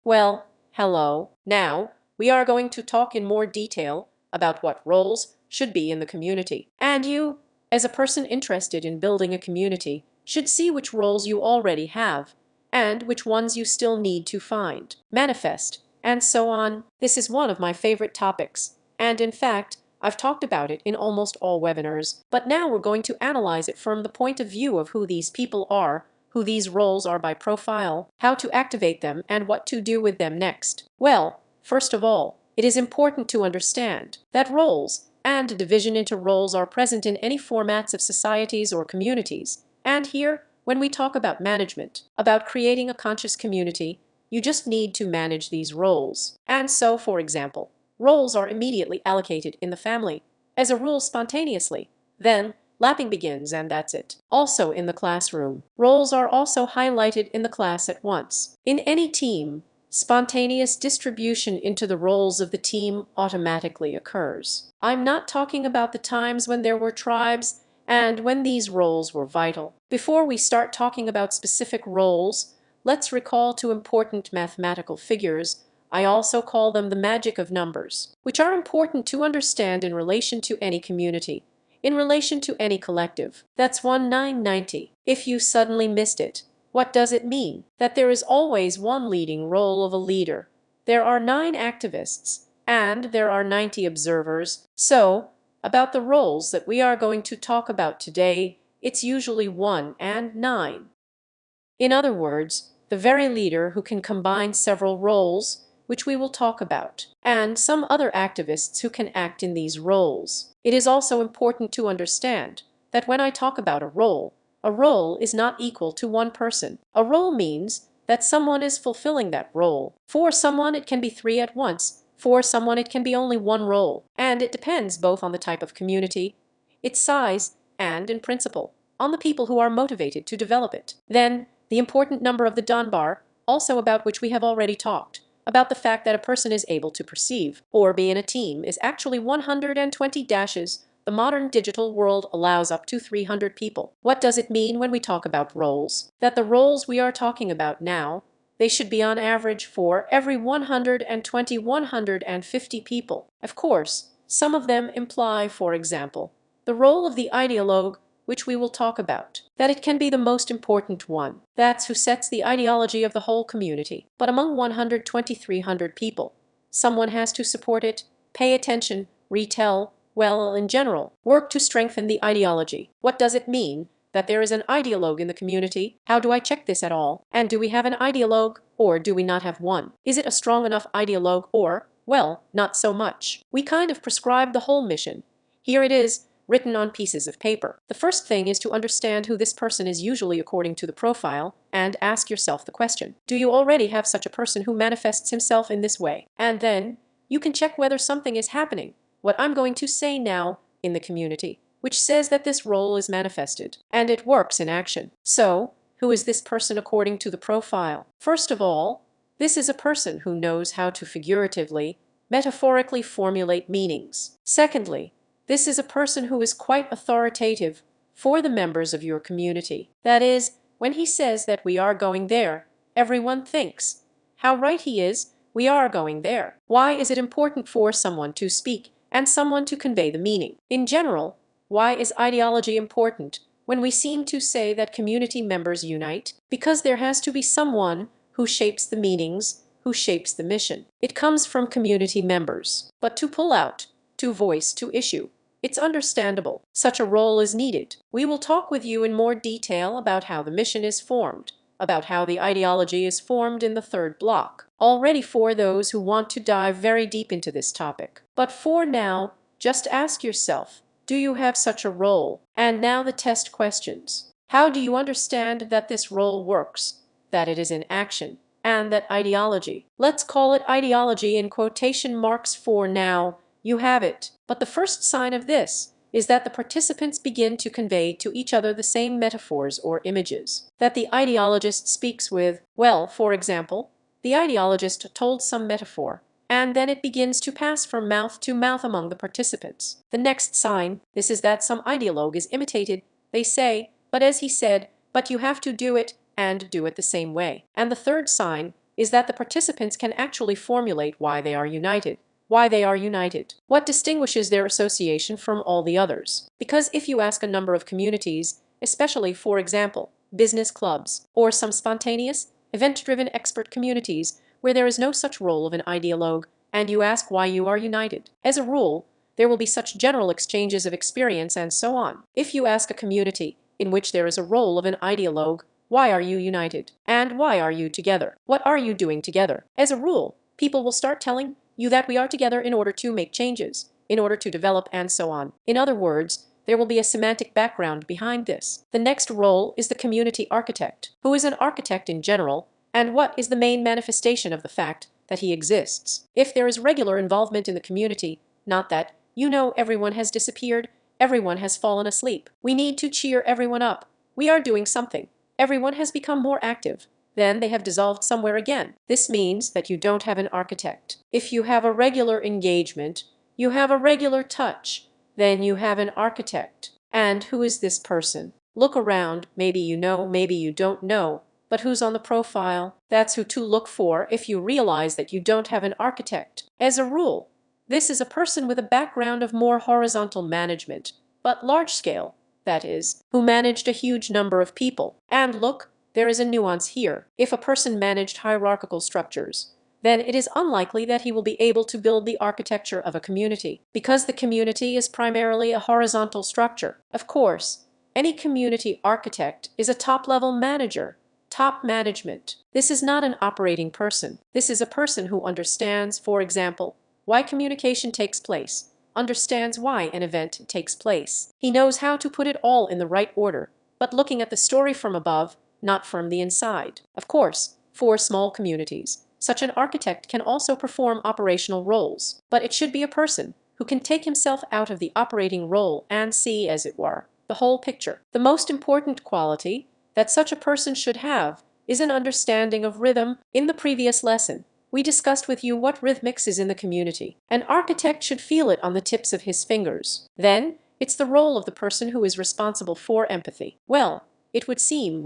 Well, hello. Now, we are going to talk in more detail about what roles should be in the community. And you, as a person interested in building a community, should see which roles you already have and which ones you still need to find, manifest, and so on. This is one of my favorite topics, and in fact, I've talked about it in almost all webinars, but now we're going to analyze it from the point of view of who these people are, who these roles are by profile, how to activate them, and what to do with them next. Well, first of all, it is important to understand that roles and division into roles are present in any formats of societies or communities. And here, when we talk about management, about creating a conscious community, you just need to manage these roles. And so, for example, roles are immediately allocated in the family, as a rule spontaneously. Then, lapping begins and that's it. Also in the classroom, roles are also highlighted in the class at once. In any team, spontaneous distribution into the roles of the team automatically occurs. I'm not talking about the times when there were tribes and when these roles were vital. Before we start talking about specific roles, let's recall two important mathematical figures. I also call them the magic of numbers, which are important to understand in relation to any community, in relation to any collective. That's 1990. If you suddenly missed it, what does it mean? That there is always one leading role of a leader. There are 9 activists, and there are 90 observers. So, about the roles that we are going to talk about today, it's usually 1 and 9. In other words, the very leader who can combine several roles, which we will talk about, and some other activists who can act in these roles. It is also important to understand that when I talk about a role is not equal to one person. A role means that someone is fulfilling that role. For someone, it can be 3 at once. For someone, it can be only one role. And it depends both on the type of community, its size, and, in principle, on the people who are motivated to develop it. Then, the important number of the Dunbar, also about which we have already talked, about the fact that a person is able to perceive or be in a team, is actually 120 dashes. The modern digital world allows up to 300 people. What does it mean when we talk about roles? That the roles we are talking about now, they should be on average for every 120, 150 people. Of course, some of them imply, for example, the role of the ideologue, which we will talk about, that it can be the most important one. That's who sets the ideology of the whole community. But among 120, 300 people, someone has to support it, pay attention, retell, well, in general, work to strengthen the ideology. What does it mean that there is an ideologue in the community? How do I check this at all? And do we have an ideologue, or do we not have one? Is it a strong enough ideologue, or, well, not so much? We kind of prescribe the whole mission. Here it is, written on pieces of paper. The first thing is to understand who this person is, usually according to the profile, and ask yourself the question, do you already have such a person who manifests himself in this way? And then, you can check whether something is happening, what I'm going to say now, in the community, which says that this role is manifested, and it works in action. So, who is this person according to the profile? First of all, this is a person who knows how to figuratively, metaphorically formulate meanings. Secondly, this is a person who is quite authoritative for the members of your community. That is, when he says that we are going there, everyone thinks, how right he is, we are going there. Why is it important for someone to speak and someone to convey the meaning? In general, why is ideology important when we seem to say that community members unite? Because there has to be someone who shapes the meanings, who shapes the mission. It comes from community members. But to pull out, to voice, to issue, it's understandable. Such a role is needed. We will talk with you in more detail about how the mission is formed, about how the ideology is formed in the third block, already for those who want to dive very deep into this topic. But for now, just ask yourself, do you have such a role? And now the test questions. How do you understand that this role works, that it is in action, and that ideology, let's call it ideology in quotation marks for now, you have it. But the first sign of this is that the participants begin to convey to each other the same metaphors or images that the ideologist speaks with. Well, for example, the ideologist told some metaphor, and then it begins to pass from mouth to mouth among the participants. The next sign, this is that some ideologue is imitated. They say, but as he said, but you have to do it, and do it the same way. And the third sign is that the participants can actually formulate why they are united. Why they are united. What distinguishes their association from all the others? Because if you ask a number of communities, especially, for example, business clubs, or some spontaneous, event-driven expert communities where there is no such role of an ideologue, and you ask why you are united, as a rule, there will be such general exchanges of experience and so on. If you ask a community in which there is a role of an ideologue, why are you united? And why are you together? What are you doing together? As a rule, people will start telling you that we are together in order to make changes, in order to develop and so on. In other words, there will be a semantic background behind this. The next role is the community architect. Who is an architect in general, and what is the main manifestation of the fact that he exists? If there is regular involvement in the community, not that, everyone has disappeared, everyone has fallen asleep. We need to cheer everyone up. We are doing something. Everyone has become more active. Then they have dissolved somewhere again. This means that you don't have an architect. If you have a regular engagement, you have a regular touch, then you have an architect. And who is this person? Look around, maybe you know, maybe you don't know, but who's on the profile? That's who to look for if you realize that you don't have an architect. As a rule, this is a person with a background of more horizontal management, but large scale, that is, who managed a huge number of people. And look, there is a nuance here. If a person managed hierarchical structures, then it is unlikely that he will be able to build the architecture of a community, because the community is primarily a horizontal structure. Of course, any community architect is a top-level manager, top management. This is not an operating person. This is a person who understands, for example, why communication takes place, understands why an event takes place. He knows how to put it all in the right order, but looking at the story from above, not from the inside. Of course, for small communities, such an architect can also perform operational roles, but it should be a person who can take himself out of the operating role and see, as it were, the whole picture. The most important quality that such a person should have is an understanding of rhythm. In the previous lesson, we discussed with you what rhythmics is in the community. An architect should feel it on the tips of his fingers. Then, it's the role of the person who is responsible for empathy. Well, it would seem,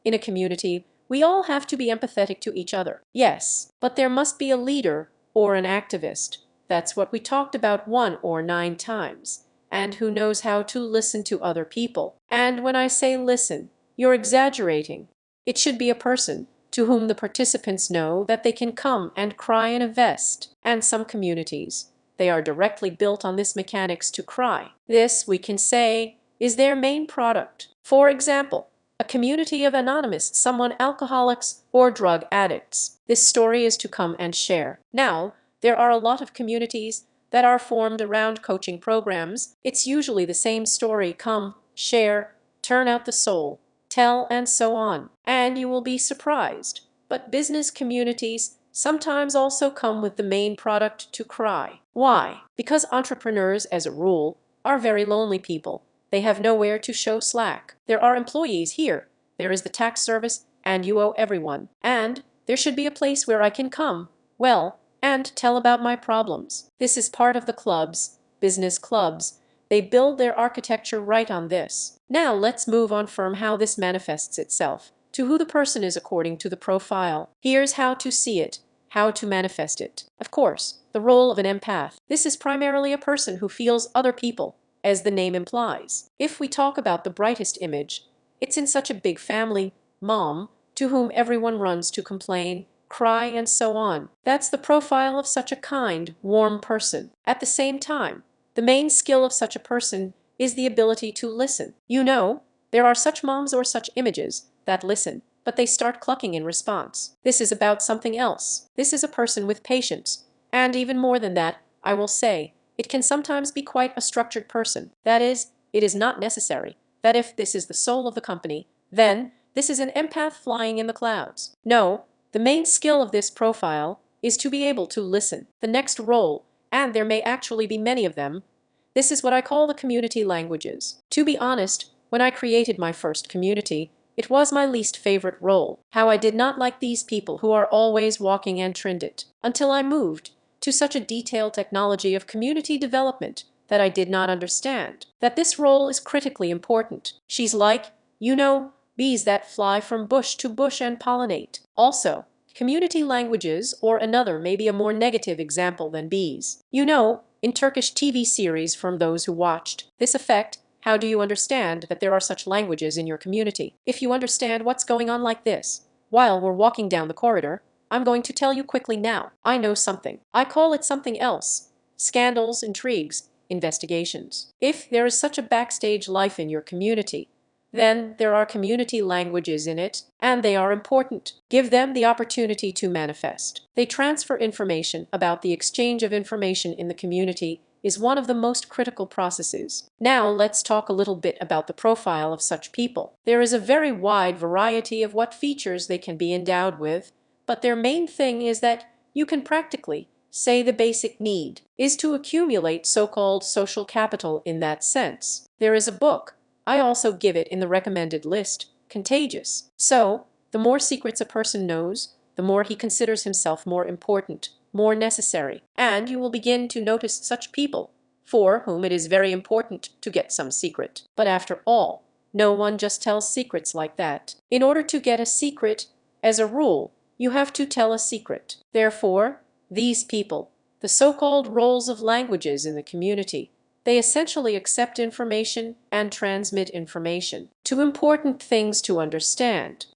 in a community, we all have to be empathetic to each other. Yes, but there must be a leader or an activist. That's what we talked about 1 or 9 times. And who knows how to listen to other people. And when I say listen, you're exaggerating. It should be a person to whom the participants know that they can come and cry in a vest. And some communities, they are directly built on this mechanics to cry. This, we can say, is their main product. For example, a community of anonymous, someone alcoholics or drug addicts. This story is to come and share. Now, there are a lot of communities that are formed around coaching programs. It's usually the same story: come, share, turn out the soul, tell, and so on. And you will be surprised. But business communities sometimes also come with the main product to cry. Why? Because entrepreneurs, as a rule, are very lonely people. They have nowhere to show slack. There are employees here, there is the tax service, and you owe everyone. And there should be a place where I can come, and tell about my problems. This is part of the clubs, business clubs. They build their architecture right on this. Now let's move on from how this manifests itself to who the person is according to the profile. Here's how to see it, how to manifest it. Of course, the role of an empath. This is primarily a person who feels other people, as the name implies. If we talk about the brightest image, it's in such a big family, mom, to whom everyone runs to complain, cry, and so on. That's the profile of such a kind, warm person. At the same time, the main skill of such a person is the ability to listen. There are such moms or such images that listen, but they start clucking in response. This is about something else. This is a person with patience. And even more than that, I will say, it can sometimes be quite a structured person. That is, it is not necessary that if this is the soul of the company, then this is an empath flying in the clouds. No, the main skill of this profile is to be able to listen. The next role, and there may actually be many of them, this is what I call the community languages. To be honest, when I created my first community, it was my least favorite role. How I did not like these people who are always walking and trend it, until I moved to such a detailed technology of community development that I did not understand that this role is critically important. She's like, bees that fly from bush to bush and pollinate. Also, Community languages, or another, may be a more negative example than bees. You know, in Turkish TV series from those who watched this effect, how do you understand that there are such languages in your community? If you understand what's going on like this, while we're walking down the corridor, I'm going to tell you quickly now. I know something. I call it something else. Scandals, intrigues, investigations. If there is such a backstage life in your community, then there are community languages in it, and they are important. Give them the opportunity to manifest. They transfer information. About the exchange of information in the community is one of the most critical processes. Now let's talk a little bit about the profile of such people. There is a very wide variety of what features they can be endowed with, but their main thing is that you can practically say the basic need is to accumulate so-called social capital in that sense. There is a book, I also give it in the recommended list, Contagious. So, the more secrets a person knows, the more he considers himself more important, more necessary, and you will begin to notice such people for whom it is very important to get some secret. But after all, no one just tells secrets like that. In order to get a secret, as a rule, you have to tell a secret. Therefore, these people, the so-called roles of languages in the community, they essentially accept information and transmit information. Two important things to understand.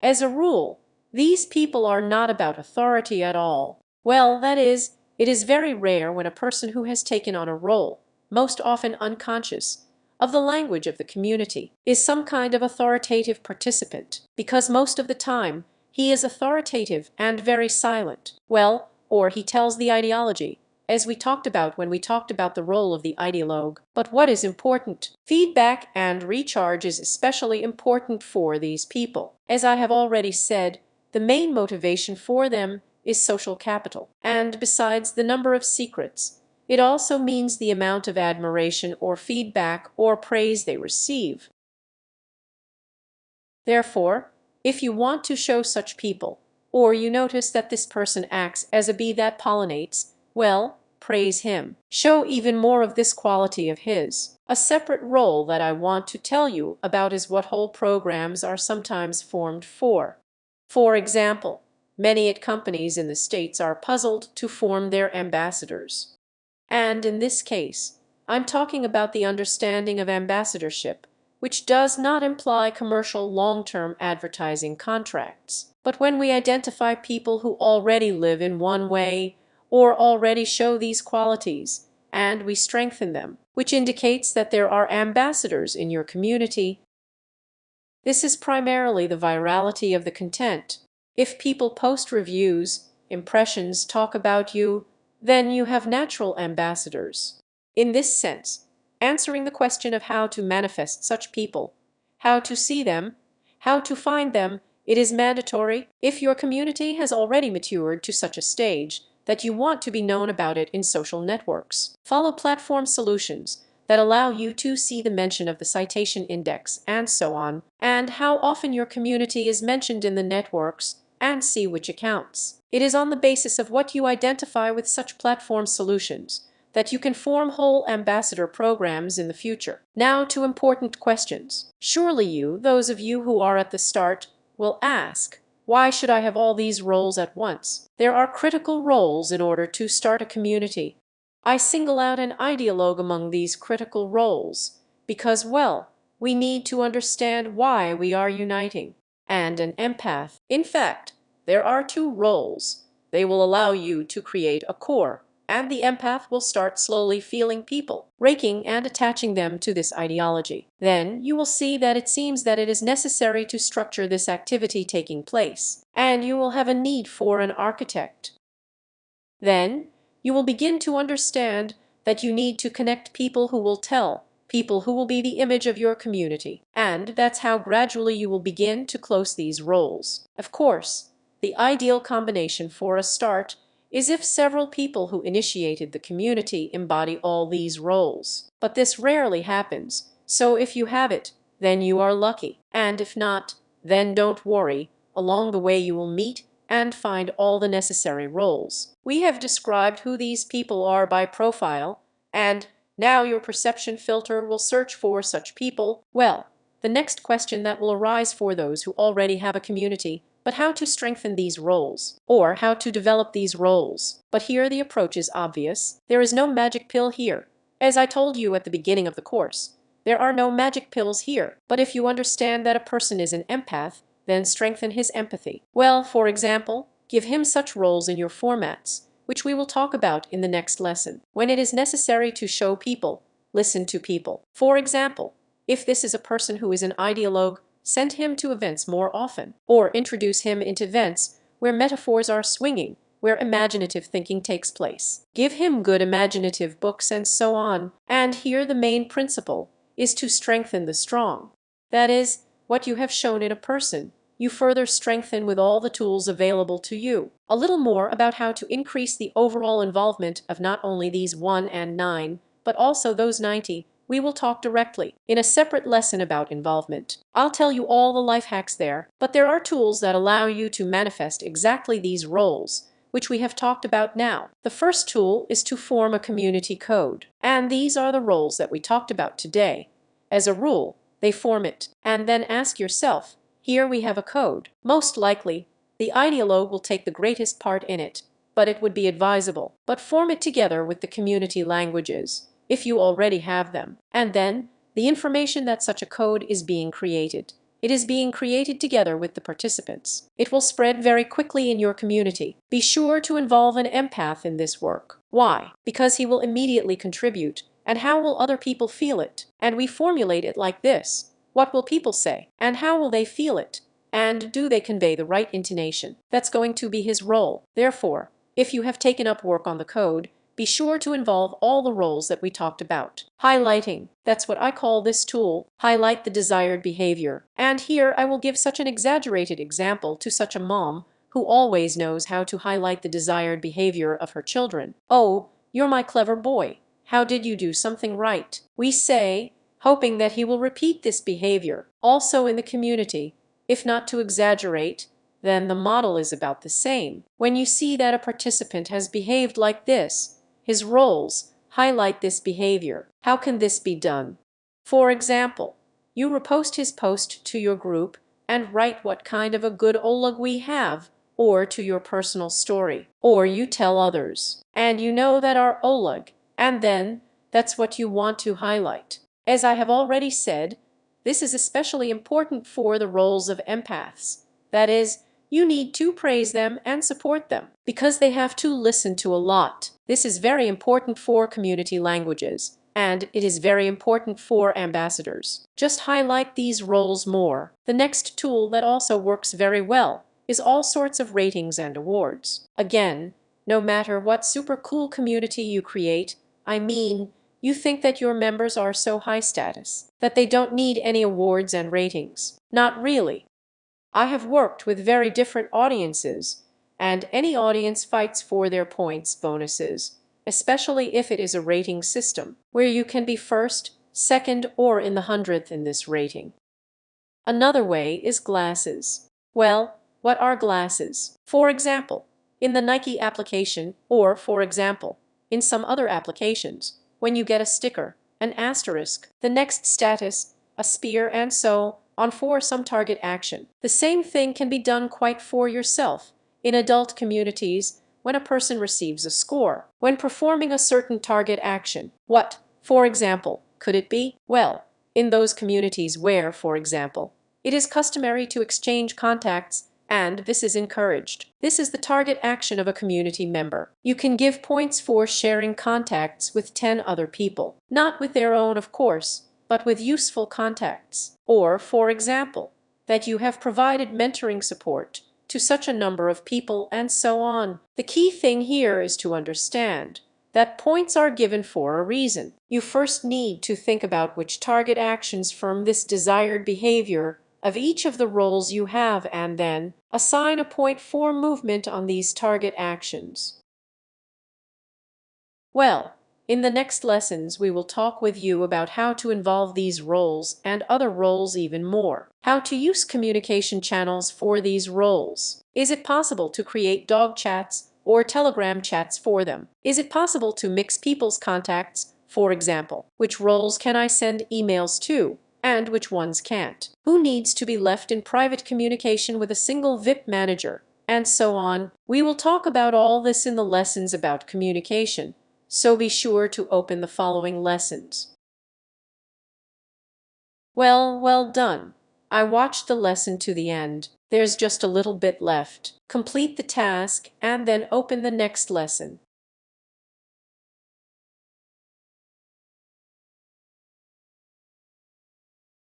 As a rule, these people are not about authority at all. Well, that is, it is very rare when a person who has taken on a role, most often unconscious, of the language of the community, is some kind of authoritative participant, because most of the time he is authoritative and very silent. Well, or he tells the ideology, as we talked about when we talked about the role of the ideologue. But what is important? Feedback and recharge is especially important for these people. As I have already said, the main motivation for them is social capital. And besides the number of secrets, it also means the amount of admiration or feedback or praise they receive. Therefore, if you want to show such people, or you notice that this person acts as a bee that pollinates, well, praise him. Show even more of this quality of his. A separate role that I want to tell you about is what whole programs are sometimes formed for. For example, many companies in the States are puzzled to form their ambassadors. And in this case, I'm talking about the understanding of ambassadorship, which does not imply commercial long-term advertising contracts. But when we identify people who already live in one way or already show these qualities, and we strengthen them, which indicates that there are ambassadors in your community. This is primarily the virality of the content. If people post reviews, impressions, talk about you, then you have natural ambassadors. In this sense, answering the question of how to manifest such people, how to see them, how to find them, it is mandatory. If your community has already matured to such a stage that you want to be known about it in social networks, follow platform solutions that allow you to see the mention of the citation index and so on, and how often your community is mentioned in the networks, and see which accounts. It is on the basis of what you identify with such platform solutions that you can form whole ambassador programs in the future. Now to important questions. Surely you, those of you who are at the start, will ask, why should I have all these roles at once? There are critical roles in order to start a community. I single out an ideologue among these critical roles because, well, we need to understand why we are uniting. And an empath. In fact, there are two roles. They will allow you to create a core, and the empath will start slowly feeling people, raking and attaching them to this ideology. Then you will see that it seems that it is necessary to structure this activity taking place, and you will have a need for an architect. Then you will begin to understand that you need to connect people who will tell, people who will be the image of your community. And that's how gradually you will begin to close these roles. Of course, the ideal combination for a start is if several people who initiated the community embody all these roles. But this rarely happens, so if you have it, then you are lucky. And if not, then don't worry. Along the way you will meet and find all the necessary roles. We have described who these people are by profile, and now your perception filter will search for such people. Well, the next question that will arise for those who already have a community but how to strengthen these roles, or how to develop these roles. But here the approach is obvious. There is no magic pill here. As I told you at the beginning of the course, there are no magic pills here. But if you understand that a person is an empath, then strengthen his empathy. Well, for example, give him such roles in your formats, which we will talk about in the next lesson. When it is necessary to show people, listen to people. For example, if this is a person who is an ideologue, send him to events more often, or introduce him into events where metaphors are swinging, where imaginative thinking takes place. Give him good imaginative books and so on. And here the main principle is to strengthen the strong. That is, what you have shown in a person, you further strengthen with all the tools available to you. A little more about how to increase the overall involvement of not only these 1 and 9, but also those 90, we will talk directly in a separate lesson about involvement. I'll tell you all the life hacks there, but there are tools that allow you to manifest exactly these roles, which we have talked about now. The first tool is to form a community code. And these are the roles that we talked about today. As a rule, they form it. And then ask yourself, here we have a code. Most likely, the ideologue will take the greatest part in it, but it would be advisable. But form it together with the community languages, if you already have them. And then, the information that such a code is being created. It is being created together with the participants. It will spread very quickly in your community. Be sure to involve an empath in this work. Why? Because he will immediately contribute. And how will other people feel it? And we formulate it like this. What will people say? And how will they feel it? And do they convey the right intonation? That's going to be his role. Therefore, if you have taken up work on the code, be sure to involve all the roles that we talked about. Highlighting, that's what I call this tool, highlight the desired behavior. And here I will give such an exaggerated example to such a mom who always knows how to highlight the desired behavior of her children. Oh, you're my clever boy. How did you do something right? We say, hoping that he will repeat this behavior also in the community. If not to exaggerate, then the model is about the same. When you see that a participant has behaved like this, his roles highlight this behavior. How can this be done? For example, you repost his post to your group and write what kind of a good olag we have, or to your personal story, or you tell others. And you know that our olag, and then that's what you want to highlight. As I have already said, this is especially important for the roles of empaths. That is, you need to praise them and support them, because they have to listen to a lot. This is very important for community languages, and it is very important for ambassadors. Just highlight these roles more. The next tool that also works very well is all sorts of ratings and awards. Again, no matter what super cool community you create, I mean, you think that your members are so high status that they don't need any awards and ratings. Not really. I have worked with very different audiences, and any audience fights for their points bonuses, especially if it is a rating system, where you can be first, second, or in the 100th in this rating. Another way is glasses. Well, what are glasses? For example, in the Nike application, or for example, in some other applications, when you get a sticker, an asterisk, the next status, a spear, and so on for some target action. The same thing can be done quite for yourself in adult communities when a person receives a score, when performing a certain target action. What, for example, could it be? Well, in those communities where, for example, it is customary to exchange contacts, and this is encouraged. This is the target action of a community member. You can give points for sharing contacts with 10 other people, not with their own, of course, but with useful contacts. Or, for example, that you have provided mentoring support to such a number of people, and so on. The key thing here is to understand that points are given for a reason. You first need to think about which target actions from this desired behavior of each of the roles you have, and then assign a point for movement on these target actions. Well, in the next lessons we will talk with you about how to involve these roles and other roles even more. How to use communication channels for these roles. Is it possible to create dog chats or Telegram chats for them? Is it possible to mix people's contacts? For example, which roles can I send emails to? and which ones can't, who needs to be left in private communication with a single VIP manager, and so on. We will talk about all this in the lessons about communication, so be sure to open the following lessons. Well done. I watched the lesson to the end. There's just a little bit left. Complete the task and then open the next lesson.